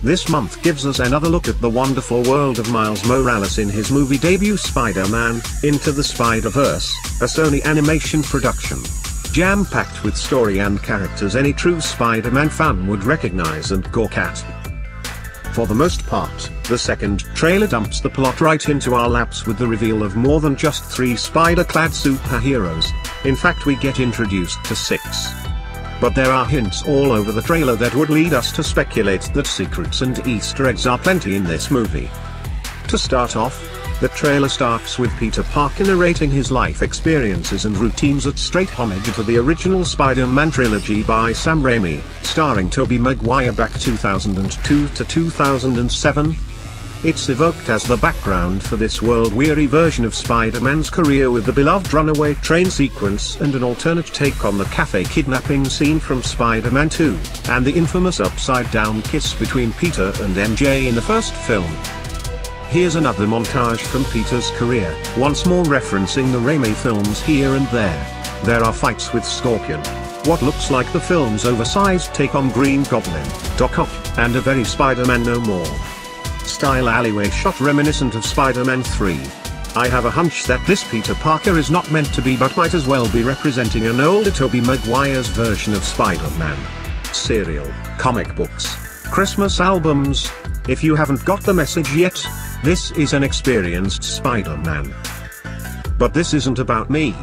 this month gives us another look at the wonderful world of Miles Morales in his movie debut Spider-Man: Into the Spider-Verse, a Sony animation production. Jam-packed with story and characters any true Spider-Man fan would recognize and gawk at. For the most part, the second trailer dumps the plot right into our laps with the reveal of more than just 3 spider-clad superheroes. In fact, we get introduced to 6. But there are hints all over the trailer that would lead us to speculate that secrets and Easter eggs are plenty in this movie. To start off, the trailer starts with Peter Parker narrating his life experiences and routines at straight homage to the original Spider-Man trilogy by Sam Raimi, starring Tobey Maguire back 2002 to 2007. It's evoked as the background for this world-weary version of Spider-Man's career with the beloved runaway train sequence and an alternate take on the cafe kidnapping scene from Spider-Man 2, and the infamous upside-down kiss between Peter and MJ in the first film. Here's another montage from Peter's career, once more referencing the Raimi films here and there. There are fights with Scorpion, what looks like the film's oversized take on Green Goblin, Doc Ock, and a very Spider-Man No More style alleyway shot reminiscent of Spider-Man 3. I have a hunch that this Peter Parker is not meant to be but might as well be representing an older Tobey Maguire's version of Spider-Man. Cereal, comic books, Christmas albums. If you haven't got the message yet, this is an experienced Spider-Man. But this isn't about me.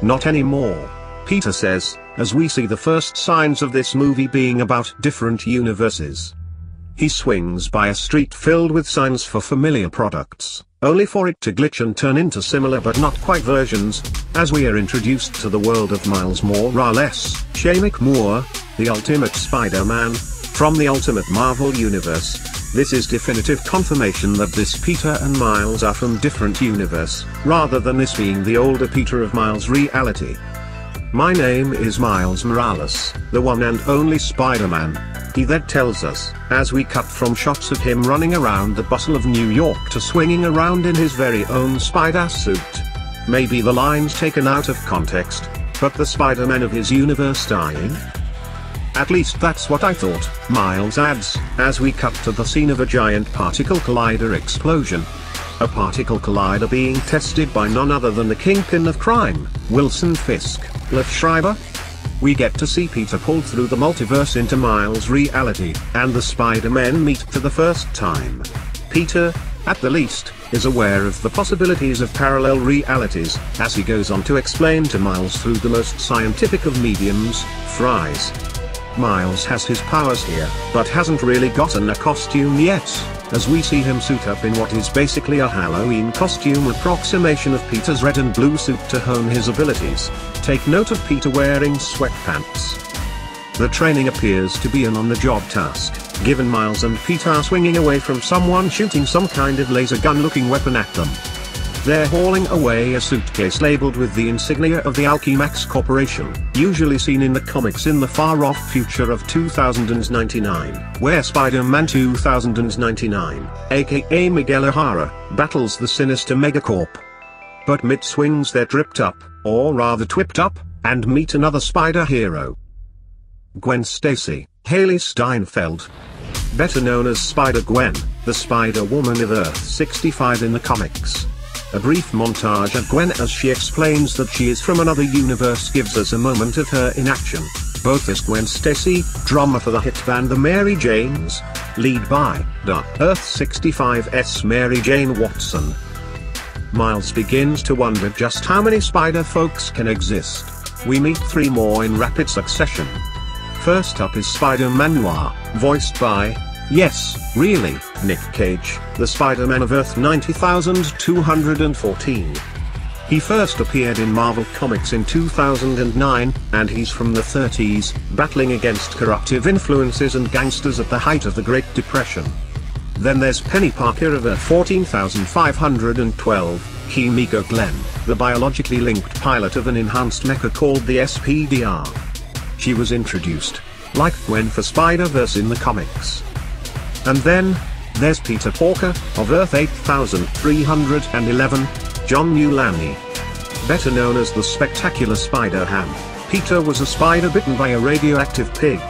Not anymore, Peter says, as we see the first signs of this movie being about different universes. He swings by a street filled with signs for familiar products, only for it to glitch and turn into similar but not quite versions, as we are introduced to the world of Miles Morales, Shameik Moore, the Ultimate Spider-Man, from the Ultimate Marvel Universe. This is definitive confirmation that this Peter and Miles are from different universe, rather than this being the older Peter of Miles' reality. My name is Miles Morales, the one and only Spider-Man, he then tells us, as we cut from shots of him running around the bustle of New York to swinging around in his very own spider suit. Maybe the line's taken out of context, but the Spider-Man of his universe dying? At least that's what I thought, Miles adds, as we cut to the scene of a giant particle collider explosion. A particle collider being tested by none other than the kingpin of crime, Wilson Fisk, Liev Schreiber. We get to see Peter pulled through the multiverse into Miles' reality, and the Spider-Men meet for the first time. Peter, at the least, is aware of the possibilities of parallel realities, as he goes on to explain to Miles through the most scientific of mediums, fries. Miles has his powers here, but hasn't really gotten a costume yet, as we see him suit up in what is basically a Halloween costume approximation of Peter's red and blue suit to hone his abilities. Take note of Peter wearing sweatpants. The training appears to be an on-the-job task, given Miles and Peter are swinging away from someone shooting some kind of laser gun-looking weapon at them. They're hauling away a suitcase labeled with the insignia of the Alchemax Corporation, usually seen in the comics in the far-off future of 2099, where Spider-Man 2099, aka Miguel O'Hara, battles the sinister Megacorp. But mid-swings they're tripped up, or rather twipped up, and meet another spider hero. Gwen Stacy, Haley Steinfeld, better known as Spider-Gwen, the Spider-Woman of Earth-65 in the comics. A brief montage of Gwen as she explains that she is from another universe gives us a moment of her in action, both as Gwen Stacy, drummer for the hit band the Mary Janes, lead by Earth-65's Mary Jane Watson. Miles begins to wonder just how many Spider-Folks can exist. We meet 3 more in rapid succession. First up is Spider-Man Noir, voiced by, yes, really, Nick Cage, the Spider-Man of Earth 90214. He first appeared in Marvel Comics in 2009, and he's from the 30s, battling against corruptive influences and gangsters at the height of the Great Depression. Then there's Penny Parker of Earth 14512, Kimiko Glenn, the biologically linked pilot of an enhanced mecha called the SPDR. She was introduced, like Gwen for Spider-Verse in the comics. And then, there's Peter Porker, of Earth 8311, John Mulaney. Better known as the Spectacular Spider-Ham, Peter was a spider bitten by a radioactive pig.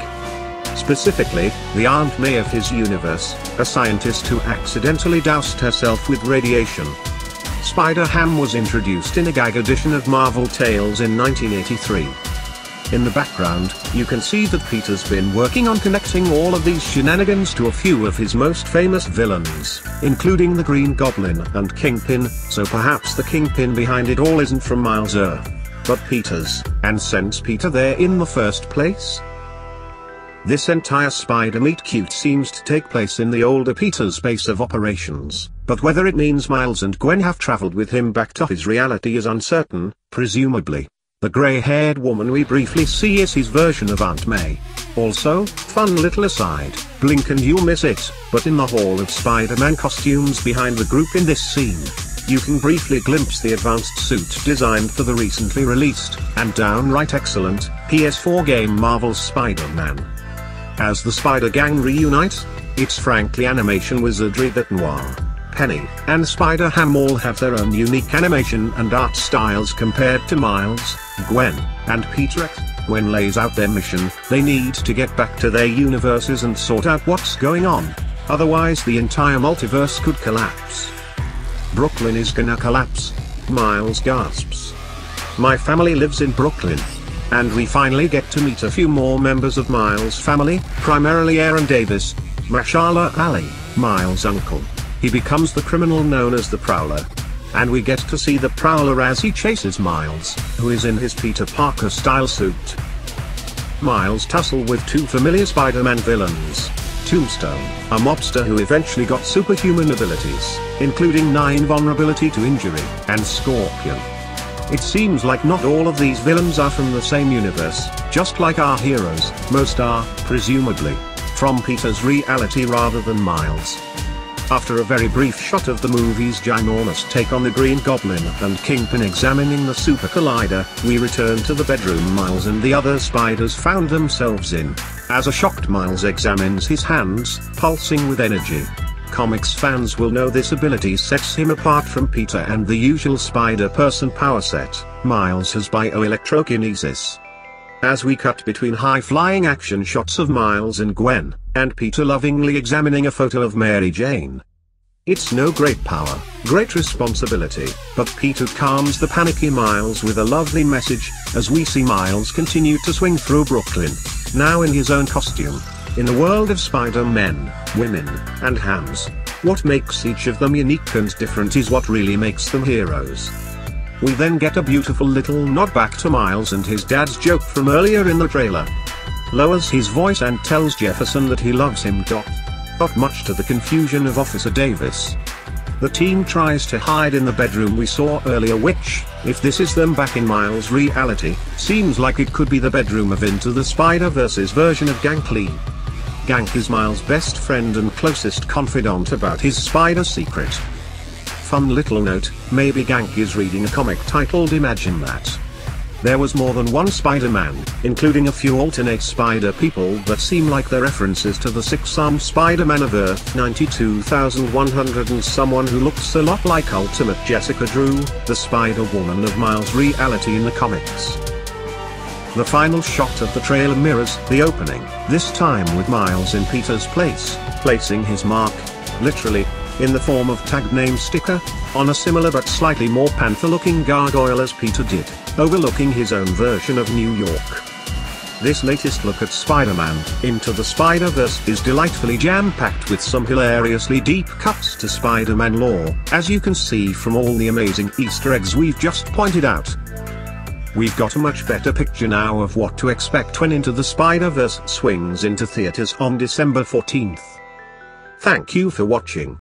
Specifically, the Aunt May of his universe, a scientist who accidentally doused herself with radiation. Spider-Ham was introduced in a gag edition of Marvel Tales in 1983. In the background, you can see that Peter's been working on connecting all of these shenanigans to a few of his most famous villains, including the Green Goblin and Kingpin, so perhaps the Kingpin behind it all isn't from Miles' Earth, but Peter's, and sends Peter there in the first place? This entire Spider Meet Cute seems to take place in the older Peter's base of operations, but whether it means Miles and Gwen have traveled with him back to his reality is uncertain, presumably. The grey-haired woman we briefly see is his version of Aunt May. Also, fun little aside, blink and you'll miss it, but in the Hall of Spider-Man costumes behind the group in this scene, you can briefly glimpse the advanced suit designed for the recently released, and downright excellent, PS4 game Marvel's Spider-Man. As the Spider Gang reunite, it's frankly animation wizardry that Noir, Penny, and Spider-Ham all have their own unique animation and art styles compared to Miles, Gwen, and Peter. Gwen lays out their mission, they need to get back to their universes and sort out what's going on, otherwise the entire multiverse could collapse. Brooklyn is gonna collapse, Miles gasps. My family lives in Brooklyn. And we finally get to meet a few more members of Miles' family, primarily Aaron Davis, Mahershala Ali, Miles' uncle. He becomes the criminal known as the Prowler. And we get to see the Prowler as he chases Miles, who is in his Peter Parker-style suit. Miles tussle with two familiar Spider-Man villains. Tombstone, a mobster who eventually got superhuman abilities, including 9 vulnerability to injury, and Scorpion. It seems like not all of these villains are from the same universe, just like our heroes, most are, presumably, from Peter's reality rather than Miles'. After a very brief shot of the movie's ginormous take on the Green Goblin and Kingpin examining the Super Collider, we return to the bedroom Miles and the other spiders found themselves in, as a shocked Miles examines his hands, pulsing with energy. Comics fans will know this ability sets him apart from Peter and the usual Spider-Person power set. Miles has bioelectrokinesis. As we cut between high-flying action shots of Miles and Gwen, and Peter lovingly examining a photo of Mary Jane. It's no great power, great responsibility, but Peter calms the panicky Miles with a lovely message, as we see Miles continue to swing through Brooklyn, now in his own costume. In a world of Spider-Men, women, and hams, what makes each of them unique and different is what really makes them heroes. We then get a beautiful little nod back to Miles and his dad's joke from earlier in the trailer. Lowers his voice and tells Jefferson that he loves him. Not much to the confusion of Officer Davis. The team tries to hide in the bedroom we saw earlier, which, if this is them back in Miles' reality, seems like it could be the bedroom of Into the Spider-Verse's version of Gank Lee. Gank is Miles' best friend and closest confidant about his spider secret. Fun little note, maybe Gank is reading a comic titled Imagine That. There was more than one Spider-Man, including a few alternate Spider-People that seem like they're references to the 6-armed Spider-Man of Earth 92,100 and someone who looks a lot like Ultimate Jessica Drew, the Spider-Woman of Miles' reality in the comics. The final shot of the trailer mirrors the opening, this time with Miles in Peter's place, placing his mark, literally, in the form of tag name sticker, on a similar but slightly more panther-looking gargoyle as Peter did, overlooking his own version of New York. This latest look at Spider-Man Into the Spider-Verse is delightfully jam-packed with some hilariously deep cuts to Spider-Man lore, as you can see from all the amazing Easter eggs we've just pointed out. We've got a much better picture now of what to expect when Into the Spider-Verse swings into theaters on December 14th. Thank you for watching.